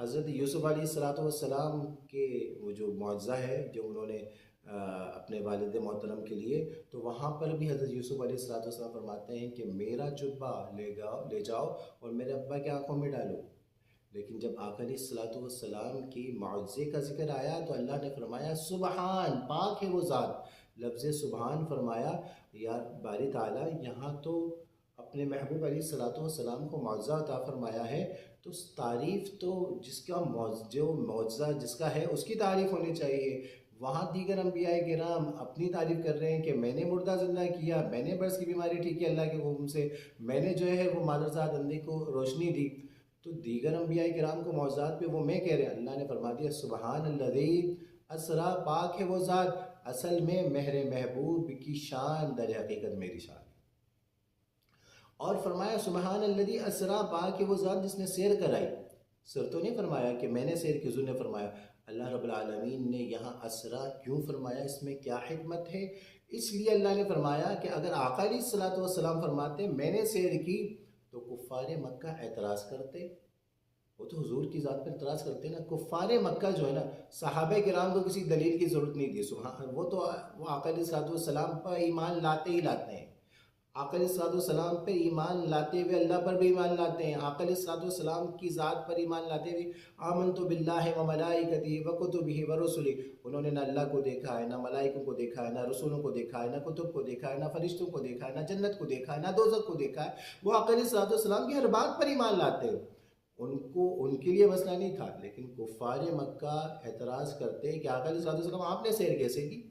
حضرت یوسف علیہ السلام کے وہ جو معجزہ ہے جو انہوں نے اپنے والد محترم کے لیے، تو وہاں پر بھی حضرت یوسف علیہ السلام فرماتے ہیں کہ میرا جبہ لے جاؤ اور میرے ابا کی آنکھوں میں ڈالو۔ لیکن جب آقا علیہ السلام کی معجزے کا ذکر آیا تو اللہ نے فرمایا سبحان، پاک ہے وہ ذات۔ لفظ سبحان فرمایا یا باری تعالیٰ یہاں تو اپنے محبوب علیہ السلام کو معجزہ عطا فرمایا ہے، تو تعریف تو جس کا جو معجزہ جس کا ہے اس کی تعریف ہونی چاہیے۔ وہاں دیگر انبیاء کرام اپنی تعریف کر رہے ہیں کہ میں نے مردہ زندہ کیا، میں نے برس کی بیماری ٹھیک کی اللہ کے حکم سے، میں نے جو ہے وہ مادرزاد اندھے کو روشنی دی۔ تو دیگر انبیاء کرام کو معجزات پہ وہ میں کہہ رہے ہیں، اللہ نے فرما دیا سبحان الذی اسرا، پاک ہے وہ ذات، اصل میں مہر محبوب کی شان در حقیقت میری شان ہے۔ اور فرمایا سبحان الذی اسرا، پاک ہے وہ ذات جس نے سیر کرائی۔ سر تو نہیں فرمایا کہ میں نے سیر کی، حضور نے فرمایا۔ اللہ رب العالمین نے یہاں اسرا کیوں فرمایا، اس میں کیا حکمت ہے؟ اس لیے اللہ نے فرمایا کہ اگر آقا علیہ السلام فرماتے میں نے سیر کی تو کفار مکہ اعتراض کرتے، وہ تو حضور کی ذات پر اعتراض کرتے نا۔ کفار مکہ جو ہے نا، صحابہ کرام کو کسی دلیل کی ضرورت نہیں تھی، وہ تو وہ آقا علیہ السلام پر ایمان لاتے ہی لاتے ہیں۔ آقا علیہ السلام پر ایمان لاتے ہوئے اللہ پر بھی ایمان لاتے ہیں، آقا علیہ السلام کی ذات پر ایمان لاتے ہوئے آمنت باللہ و ملائکتہ و کتبہ و رسلہ، انہوں نے نہ اللہ کو دیکھا ہے، نہ ملائکوں کو دیکھا ہے، نہ رسولوں کو دیکھا ہے، نہ کتب کو دیکھا ہے، نہ فرشتوں کو دیکھا ہے، نہ جنت کو دیکھا ہے، نہ دوزخ کو دیکھا ہے۔ وہ آقا علیہ السلام کی ہر بات پر ایمان لاتے ہیں، ان کے لیے مسئلہ نہیں تھا۔ لیکن کفار مکہ اعتراض کرتے کہ آقا علیہ السلام آپ نے سیر کیسے کی؟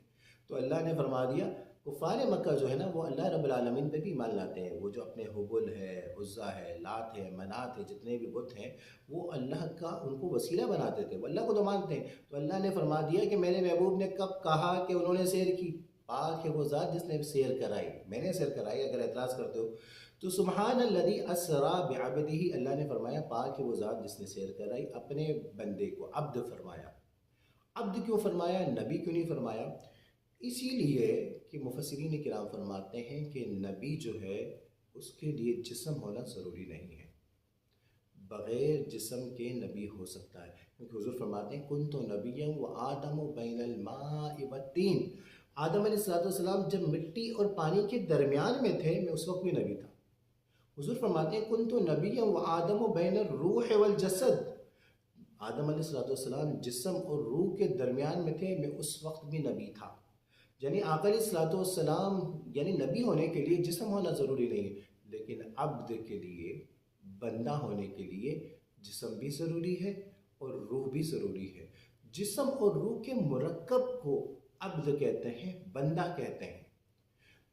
تو اللہ نے فرما دیا کفار مکہ جو ہے نا وہ اللہ رب العالمین پہ بھی ایمان لاتے ہیں، وہ جو اپنے حبل ہے، عزا ہے، لات ہے، منات ہے، جتنے بھی بت ہیں وہ اللہ کا ان کو وسیلہ بناتے تھے، وہ اللہ کو تو مانتے ہیں۔ تو اللہ نے فرما دیا کہ میرے محبوب نے کب کہا کہ انہوں نے سیر کی؟ پاک ہے وہ ذات جس نے سیر کرائی، میں نے سیر کرائی۔ اگر اعتراض کرتے ہو تو سبحان الذی اسرا بعبدہ، اللہ نے فرمایا پاک ہے وہ ذات جس نے سیر کرائی اپنے بندے کو، عبد فرمایا۔ عبد کیوں فرمایا، نبی کیوں نہیں فرمایا؟ اسی لیے کہ مفسرین کرام فرماتے ہیں کہ نبی جو ہے اس کے لیے جسم ہونا ضروری نہیں ہے، بغیر جسم کے نبی ہو سکتا ہے، کیونکہ حضور فرماتے ہیں کنت نبیا وآدم بین الماء والطین، آدم علیہ السلام جب مٹی اور پانی کے درمیان میں تھے میں اس وقت بھی نبی تھا۔ حضور فرماتے ہیں کنت نبیا وآدم بین الروح والجسد، آدم علیہ السلام جسم اور روح کے درمیان میں تھے، میں اس وقت بھی نبی تھا۔ یعنی آقا علیہ السلام یعنی نبی ہونے کے لیے جسم ہونا ضروری نہیں ہے، لیکن عبد کے لیے، بندہ ہونے کے لیے جسم بھی ضروری ہے اور روح بھی ضروری ہے۔ جسم اور روح کے مرکب کو عبد کہتے ہیں، بندہ کہتے ہیں۔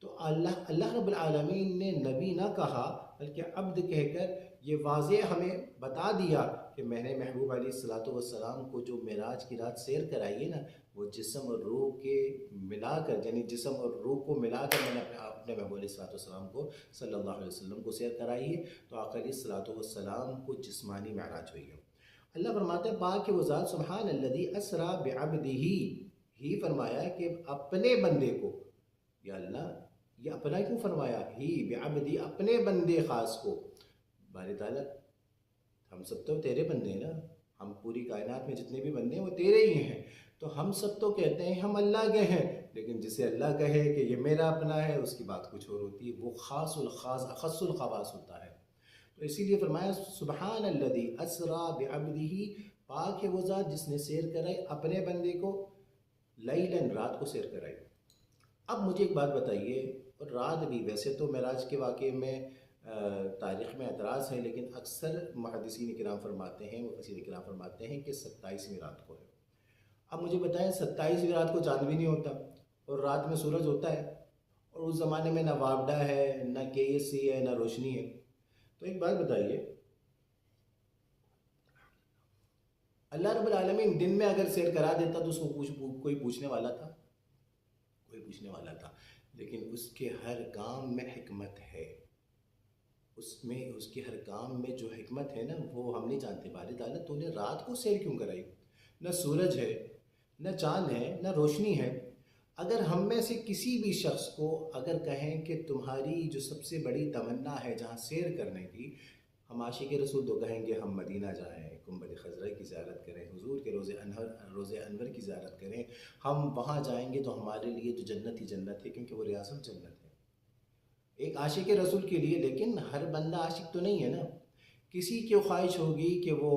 تو اللہ رب العالمین نے نبی نہ کہا بلکہ عبد کہہ کر یہ واضح ہمیں بتا دیا کہ میں نے محبوب علیہ السلام کو جو معراج کی رات سیر کرائی ہے نا، وہ جسم اور روح کے ملا کر، یعنی جسم اور روح کو ملا کر میں نے اپنے محبوب علیہ السلام کو صلی اللہ علیہ وسلم کو سیر کرائی ہے۔ تو آقا علیہ السلام کو جسمانی معراج ہوئی ہے۔ اللہ فرماتے ہیں پاک وہ ذات سبحان الذی اسرا بعبدہ، ہی فرمایا کہ اپنے بندے کو، یا اللہ یہ اپنا کیوں فرمایا؟ ہی بعبدی، اپنے بندے خاص کو۔ باری تعالیٰ ہم سب تو تیرے بندے ہیں نا، ہم پوری کائنات میں جتنے بھی بندے ہیں وہ تیرے ہی ہیں، تو ہم سب تو کہتے ہیں ہم اللہ کے ہیں، لیکن جسے اللہ کہے کہ یہ میرا اپنا ہے اس کی بات کچھ اور ہوتی ہے، وہ خاص الخاص اخص الخواص ہوتا ہے۔ تو اسی لیے فرمایا سبحان الذی اسرا بعبدہ، پاک ہے وہ ذات جس نے سیر کرائی اپنے بندے کو، لیلاً، رات کو سیر کرائی۔ اب مجھے ایک بات بتائیے، اور رات بھی ویسے تو معراج کے واقعے میں تاریخ میں اعتراض ہے، لیکن اکثر محدثین کرام فرماتے ہیں، مفسرین کرام فرماتے ہیں کہ 27ویں رات کو ہے۔ اب مجھے بتائیں 27ویں رات کو چاند بھی نہیں ہوتا اور رات میں سورج ہوتا ہے، اور اس زمانے میں نہ وابڈا ہے، نہ KSC ہے، نہ روشنی ہے، تو ایک بات بتائیے، اللہ رب العالمین دن میں اگر سیر کرا دیتا تو اس کو کوئی پوچھنے والا تھا؟ کوئی پوچھنے والا تھا، لیکن اس کے ہر کام میں حکمت ہے، اس کے ہر کام میں جو حکمت ہے نا وہ ہم نہیں جانتے۔ باری تعالیٰ تو نے رات کو سیر کیوں کرائی؟ نہ سورج ہے، نہ چاند ہے، نہ روشنی ہے۔ اگر ہم میں سے کسی بھی شخص کو اگر کہیں کہ تمہاری جو سب سے بڑی تمنا ہے جہاں سیر کرنے کی، ہم عاشق رسول تو کہیں گے ہم مدینہ جائیں، گنبد خضرا کی زیارت کریں، حضور کے روز انور کی زیارت کریں، ہم وہاں جائیں گے تو ہمارے لیے تو جنت ہی جنت ہے، کیونکہ وہ ریاست جنت ہے ایک عاشق رسول کے لیے۔ لیکن ہر بندہ عاشق تو نہیں ہے نا، کسی کی خواہش ہوگی کہ وہ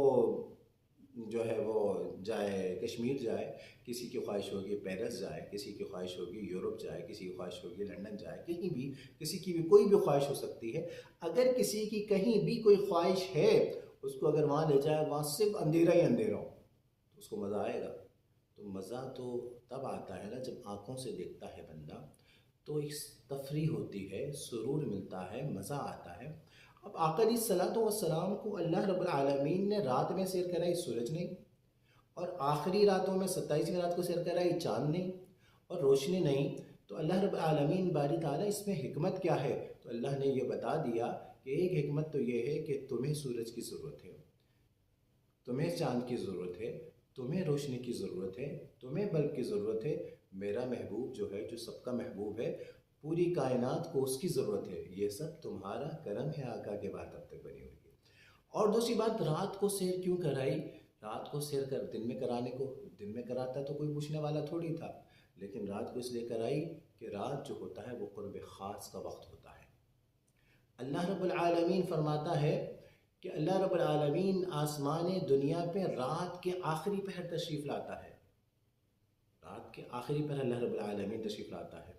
جو ہے وہ جائے کشمیر جائے، کسی کی خواہش ہوگی پیرس جائے، کسی کی خواہش ہوگی یورپ جائے، کسی کی خواہش ہوگی لنڈن جائے، کہیں بھی کسی کی بھی کوئی بھی خواہش ہو سکتی ہے۔ اگر کسی کی کہیں بھی کوئی خواہش ہے، اس کو اگر وہاں لے جائے، وہاں صرف اندھیرا ہی اندھیرا ہو تو اس کو مزہ آئے گا؟ تو مزہ تو تب آتا ہے نا جب آنکھوں سے دیکھتا ہے بندہ، تو ایک تفریح ہوتی ہے، سرور ملتا ہے، مزہ آتا ہے۔ اب آقا علیہ الصلوۃ والسلام کو اللہ رب العالمین نے رات میں سیر کرائی، سورج نہیں، اور آخری راتوں میں 27ویں رات کو سیر کرائی، چاند نہیں اور روشنی نہیں۔ تو اللہ رب العالمین باری تعالیٰ اس میں حکمت کیا ہے؟ تو اللہ نے یہ بتا دیا کہ ایک حکمت تو یہ ہے کہ تمہیں سورج کی ضرورت ہے، تمہیں چاند کی ضرورت ہے، تمہیں روشنی کی ضرورت ہے، تمہیں بلب کی ضرورت ہے۔ میرا محبوب جو ہے، جو سب کا محبوب ہے، پوری کائنات کو اس کی ضرورت ہے، یہ سب تمہارا کرم ہے آقا کے بعد اب تک بنی ہوئی ہے۔ اور دوسری بات، رات کو سیر کیوں کرائی؟ رات کو سیر کر دن میں کرانے کو، دن میں کراتا تو کوئی پوچھنے والا تھوڑی تھا، لیکن رات کو اس لیے کرائی کہ رات جو ہوتا ہے وہ قرب خاص کا وقت ہوتا ہے۔ اللہ رب العالمین فرماتا ہے کہ اللہ رب العالمین آسمان دنیا پہ رات کے آخری پہر تشریف لاتا ہے، رات کے آخری پہر اللہ رب العالمین تشریف لاتا ہے۔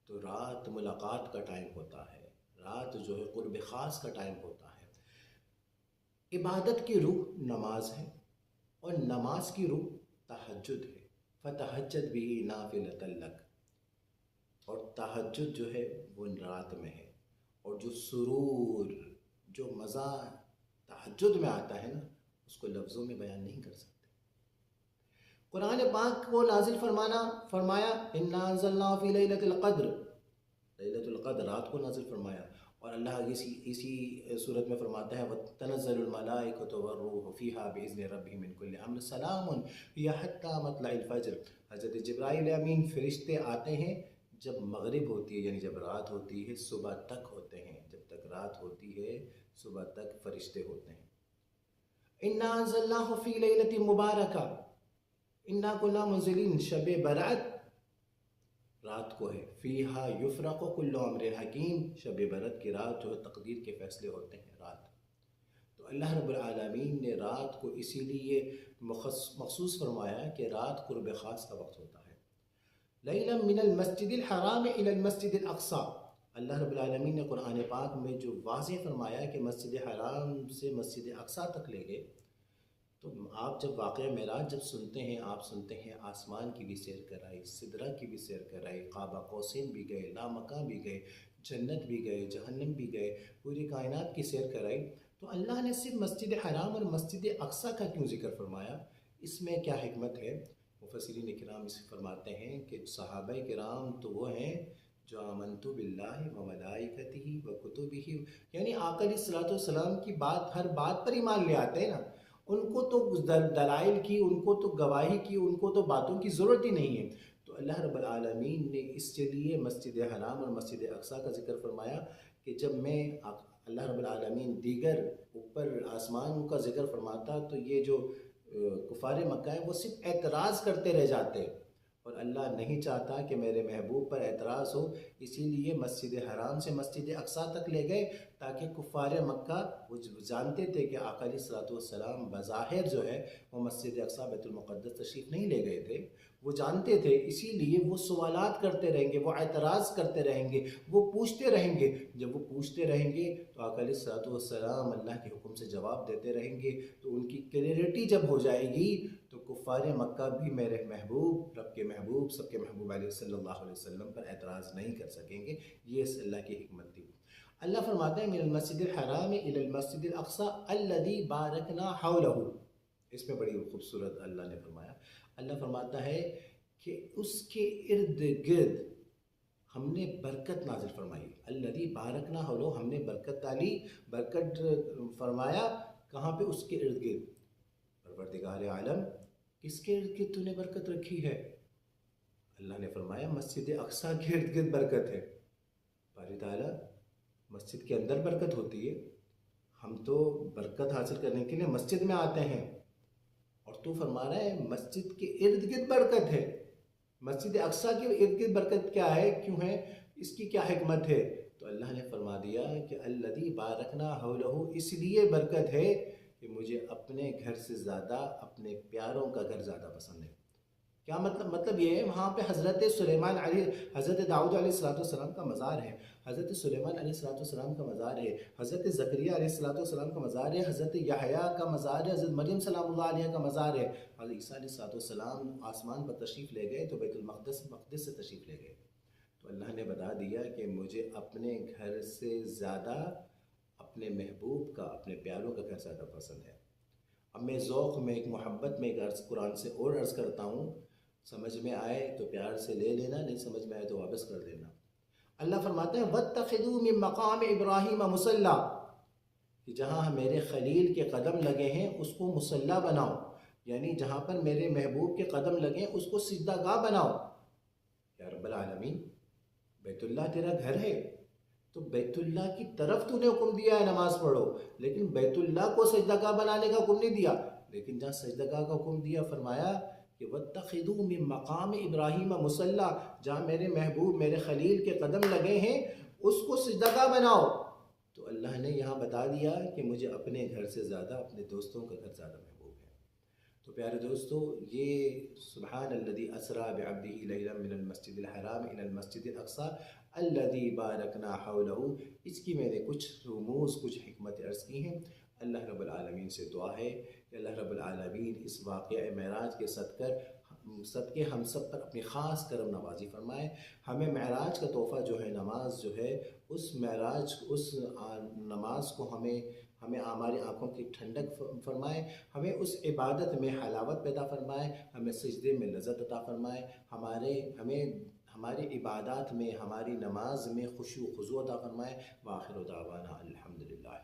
تو رات ملاقات کا ٹائم ہوتا ہے، رات جو ہے قرب خاص کا ٹائم ہوتا ہے۔ عبادت کی روح نماز ہے، اور نماز کی روح تہجد ہے، فتہجد بھی نافلۃ لک، اور تہجد جو ہے وہ رات میں ہے۔ اور جو سرور، جو مزہ تہجد میں آتا ہے نا، اس کو لفظوں میں بیان نہیں کر سکتے۔ قرآن پاک کو نازل فرمایا اِنَّا أَنزَلْنَاهُ فِي لَيْلَةِ الْقَدْرِ، لیلۃ القدر رات کو نازل فرمایا۔ اور اللہ اسی صورت میں فرماتا ہے وَتَنَزَّلُ الْمَلَائِكَةُ وَالرُّوحُ فِيهَا بِإِذْنِ رَبِّهِم مِّن كُلِّ أَمْرٍ سَلَامٌ هِيَ حَتَّىٰ مَطْلَعِ الْفَجْرِ۔ حضرت جبرائیل امین فرشتے آتے ہیں جب مغرب ہوتی ہے، یعنی جب رات ہوتی ہے، صبح تک ہوتے ہیں، جب تک رات ہوتی ہے صبح تک فرشتے ہوتے ہیں۔ اِنَّا أَنزَلْنَاهُ فِي لَيْلَةٍ مُبَارَكَةٍ اِنَّا كُنَّا مُنزِلِينَ، شب برات رات کو ہے۔ فیہا یفرق کل امر حکیم، شب برات کی رات جو ہے تقدیر کے فیصلے ہوتے ہیں رات۔ تو اللہ رب العالمین نے رات کو اسی لیے مخصوص فرمایا کہ رات قرب خاص کا وقت ہوتا ہے۔ لیلا من المسجد الحرام الى المسجد الاقصی، اللہ رب العالمین نے قرآن پاک میں جو واضح فرمایا کہ مسجد حرام سے مسجد اقصی تک لے گئے۔ تو آپ جب واقعہ معراج جب سنتے ہیں، آپ سنتے ہیں آسمان کی بھی سیر کرائی، سدرہ کی بھی سیر کرائی، قاب قوسین بھی گئے، لامکاں بھی گئے، جنت بھی گئے، جہنم بھی گئے، پوری کائنات کی سیر کرائی۔ تو اللہ نے صرف مسجد حرام اور مسجد اقصی کا کیوں ذکر فرمایا؟ اس میں کیا حکمت ہے؟ مفسرین کرام اس فرماتے ہیں کہ صحابہ کرام تو وہ ہیں جو آمنت باللہ و ملائکتہ و کتبہ، یعنی آقا علیہ الصلوۃ والسلام کی بات، ہر بات پر ایمان لے آتے ہیں نا، ان کو تو دلائل کی، ان کو تو گواہی کی، ان کو تو باتوں کی ضرورت ہی نہیں ہے۔ تو اللہ رب العالمین نے اس کے لیے مسجد حرام اور مسجد اقصی کا ذکر فرمایا کہ جب میں اللہ رب العالمین دیگر اوپر آسمان کا ذکر فرماتا تو یہ جو کفار مکہ ہیں وہ صرف اعتراض کرتے رہ جاتے، اور اللہ نہیں چاہتا کہ میرے محبوب پر اعتراض ہو، اسی لیے مسجد حرام سے مسجد اقصی تک لے گئے تاکہ کفار مکہ وہ جانتے تھے کہ آقا علیہ الصلوۃ والسلام بظاہر جو ہے وہ مسجد اقصی بیت المقدس تشریف نہیں لے گئے تھے، وہ جانتے تھے، اسی لیے وہ سوالات کرتے رہیں گے، وہ اعتراض کرتے رہیں گے، وہ پوچھتے رہیں گے۔ جب وہ پوچھتے رہیں گے تو آقا علیہ الصلوۃ والسلام اللہ کے حکم سے جواب دیتے رہیں گے، تو ان کی کلیئرٹی جب ہو جائے گی تو کفار مکہ بھی میرے محبوب، رب کے محبوب، سب کے محبوب علیہ صلی اللہ علیہ وسلم پر اعتراض نہیں کر سکیں گے۔ یہ اللہ کی حکمت تھی۔ اللہ فرماتے ہیں من المسجد الحرام الى المسجد الاقصی الذي بارکنا حولہ، اس میں بڑی خوبصورت اللہ نے فرمایا، اللہ فرماتا ہے کہ اس کے ارد گرد ہم نے برکت نازل فرمائی، الذی بارکنا حولہ، ہم نے برکت ڈالی، برکت فرمایا کہاں پہ؟ اس کے ارد گرد۔ پروردگار عالم کس کے ارد گرد تو نے برکت رکھی ہے؟ اللہ نے فرمایا مسجد اقصی کے ارد گرد برکت ہے۔ باری تعالیٰ مسجد کے اندر برکت ہوتی ہے، ہم تو برکت حاصل کرنے کے لیے مسجد میں آتے ہیں، اور تو فرما رہا ہے مسجد کے ارد گرد برکت ہے، مسجد اقصیٰ کے ارد گرد برکت کیا ہے، کیوں ہے، اس کی کیا حکمت ہے؟ تو اللہ نے فرما دیا کہ الذی بارکنا حولہ، اس لیے برکت ہے کہ مجھے اپنے گھر سے زیادہ اپنے پیاروں کا گھر زیادہ پسند ہے۔ کیا مطلب؟ مطلب یہ ہے وہاں پہ حضرت سلیمان علیہ، حضرت داؤد علیہ السلام کا مزار ہے، حضرت سلیمان علیہ السلام کا مزار ہے، حضرت زکریا علیہ السلام کا مزار ہے، حضرت یحییٰ کا مزار ہے، حضرت مریم سلام اللہ علیہ کا مزار ہے۔ حضرت عیسیٰ علیہ السلام آسمان پر تشریف لے گئے تو بیت المقدس سے تشریف لے گئے، تو اللہ نے بتا دیا کہ مجھے اپنے گھر سے زیادہ اپنے محبوب کا، اپنے پیاروں کا گھر زیادہ پسند ہے۔ اب میں ذوق میں، ایک محبت میں ایک عرض قرآن سے اور عرض کرتا ہوں، سمجھ میں آئے تو پیار سے لے لینا، نہیں سمجھ میں آئے تو واپس کر دینا۔ اللہ فرماتے ہیں وَاتَّخِذُوا مِن مَقَامِ إِبْرَاهِيمَ مُصَلًّى، کہ جہاں میرے خلیل کے قدم لگے ہیں اس کو مصلی بناؤ، یعنی جہاں پر میرے محبوب کے قدم لگے اس کو سجدہ گاہ بناؤ۔ یا رب العالمین، بیت اللہ تیرا گھر ہے، تو بیت اللہ کی طرف تو نے حکم دیا ہے نماز پڑھو، لیکن بیت اللہ کو سجدہ گاہ بنانے کا حکم نہیں دیا۔ لیکن جہاں سجدہ گاہ کا حکم دیا، فرمایا کہ وَاتَّخِذُوا مِن مَقَامِ إِبْرَاهِيمَ مُصَلًّى، جہاں میرے محبوب میرے خلیل کے قدم لگے ہیں اس کو سجدہ گاہ بناؤ۔ تو اللہ نے یہاں بتا دیا کہ مجھے اپنے گھر سے زیادہ اپنے دوستوں کا گھر زیادہ محبوب ہے۔ تو پیارے دوستو، یہ سبحان الذی اسریٰ بعبدہ لیلا من المسجد الحرام الی المسجد الاقصی الذی بارکنا حولہ، اس کی میں نے کچھ رموز، کچھ حکمت عرض کی ہیں۔ اللہ رب العالمین سے دعا ہے کہ اللہ رب العالمین اس واقعہ معراج کے صدقے ہم سب پر اپنی خاص کرم نوازی فرمائے، ہمیں معراج کا تحفہ جو ہے، نماز جو ہے، اس معراج، اس نماز کو ہمیں ہماری آنکھوں کی ٹھنڈک فرمائے، ہمیں اس عبادت میں حلاوت پیدا فرمائے، ہمیں سجدے میں لذت عطا فرمائے، ہماری عبادات میں، ہماری نماز میں خشوع و خضوع عطا فرمائے۔ وآخر دعوانا الحمدللہ۔